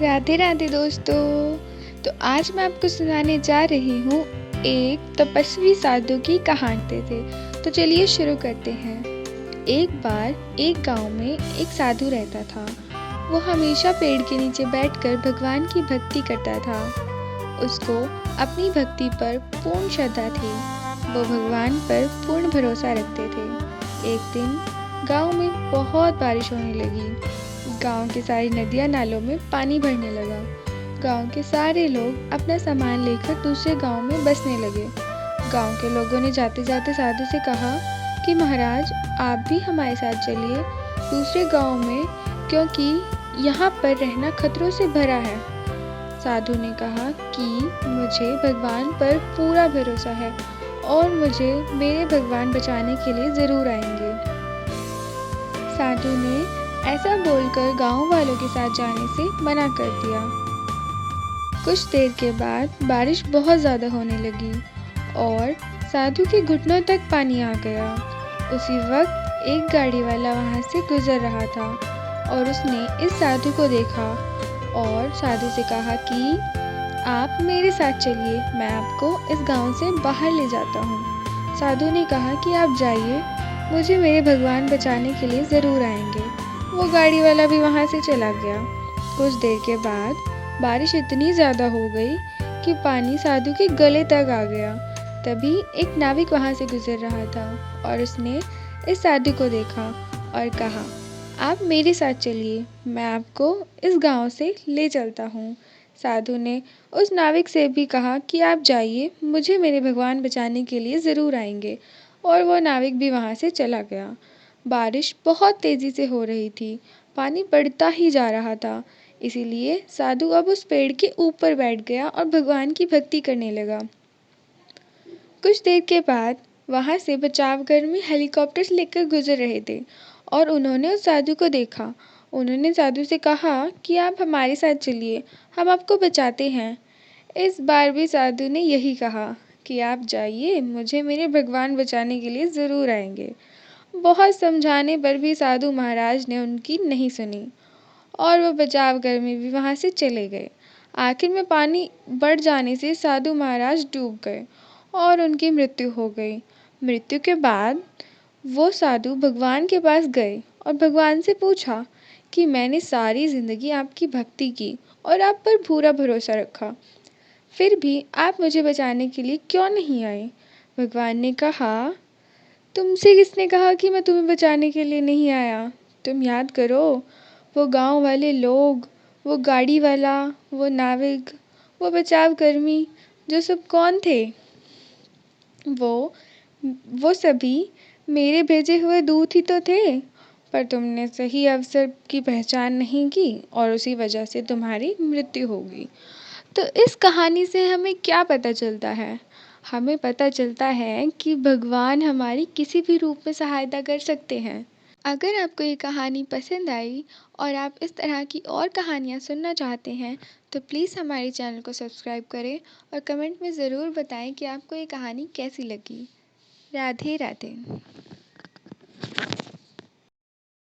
राधे राधे दोस्तों। तो आज मैं आपको सुनाने जा रही हूँ एक तपस्वी साधु की कहानी थे। तो चलिए शुरू करते हैं। एक बार एक गांव में एक साधु रहता था। वो हमेशा पेड़ के नीचे बैठकर भगवान की भक्ति करता था। उसको अपनी भक्ति पर पूर्ण श्रद्धा थी। वो भगवान पर पूर्ण भरोसा रखते थे। एक दिन गांव में बहुत बारिश होने लगी। गांव की सारी नदियां नालों में पानी भरने लगा। गांव के सारे लोग अपना सामान लेकर दूसरे गांव में बसने लगे। गांव के लोगों ने जाते जाते साधु से कहा कि महाराज, आप भी हमारे साथ चलिए दूसरे गांव में, क्योंकि यहाँ पर रहना खतरों से भरा है। साधु ने कहा कि मुझे भगवान पर पूरा भरोसा है और मुझे मेरे भगवान बचाने के लिए ज़रूर आएंगे। साधु ने ऐसा बोलकर गांव वालों के साथ जाने से मना कर दिया। कुछ देर के बाद बारिश बहुत ज़्यादा होने लगी और साधु के घुटनों तक पानी आ गया। उसी वक्त एक गाड़ी वाला वहां से गुजर रहा था और उसने इस साधु को देखा और साधु से कहा कि आप मेरे साथ चलिए, मैं आपको इस गांव से बाहर ले जाता हूँ। साधु ने कहा कि आप जाइए, मुझे मेरे भगवान बचाने के लिए ज़रूर आएंगे। वो गाड़ी वाला भी वहाँ से चला गया। कुछ देर के बाद बारिश इतनी ज़्यादा हो गई कि पानी साधु के गले तक आ गया। तभी एक नाविक वहाँ से गुजर रहा था और उसने इस साधु को देखा और कहा, आप मेरे साथ चलिए, मैं आपको इस गांव से ले चलता हूँ। साधु ने उस नाविक से भी कहा कि आप जाइए, मुझे मेरे भगवान बचाने के लिए ज़रूर आएंगे। और वो नाविक भी वहाँ से चला गया। बारिश बहुत तेज़ी से हो रही थी, पानी बढ़ता ही जा रहा था। इसीलिए साधु अब उस पेड़ के ऊपर बैठ गया और भगवान की भक्ति करने लगा। कुछ देर के बाद वहाँ से बचाव कर्मी हेलीकॉप्टर लेकर गुजर रहे थे और उन्होंने उस साधु को देखा। उन्होंने साधु से कहा कि आप हमारे साथ चलिए, हम आपको बचाते हैं। इस बार भी साधु ने यही कहा कि आप जाइए, मुझे मेरे भगवान बचाने के लिए ज़रूर आएंगे। बहुत समझाने पर भी साधु महाराज ने उनकी नहीं सुनी और वह बचाव कर्मी भी वहाँ से चले गए। आखिर में पानी बढ़ जाने से साधु महाराज डूब गए और उनकी मृत्यु हो गई। मृत्यु के बाद वो साधु भगवान के पास गए और भगवान से पूछा कि मैंने सारी ज़िंदगी आपकी भक्ति की और आप पर पूरा भरोसा रखा, फिर भी आप मुझे बचाने के लिए क्यों नहीं आए? भगवान ने कहा, तुमसे किसने कहा कि मैं तुम्हें बचाने के लिए नहीं आया? तुम याद करो, वो गांव वाले लोग, वो गाड़ी वाला, वो नाविक, वो बचाव कर्मी, जो सब कौन थे? वो वो सभी मेरे भेजे हुए दूत ही तो थे। पर तुमने सही अवसर की पहचान नहीं की और उसी वजह से तुम्हारी मृत्यु हो गई। तो इस कहानी से हमें क्या पता चलता है? हमें पता चलता है कि भगवान हमारी किसी भी रूप में सहायता कर सकते हैं। अगर आपको ये कहानी पसंद आई और आप इस तरह की और कहानियाँ सुनना चाहते हैं तो प्लीज़ हमारे चैनल को सब्सक्राइब करें और कमेंट में ज़रूर बताएं कि आपको ये कहानी कैसी लगी। राधे राधे।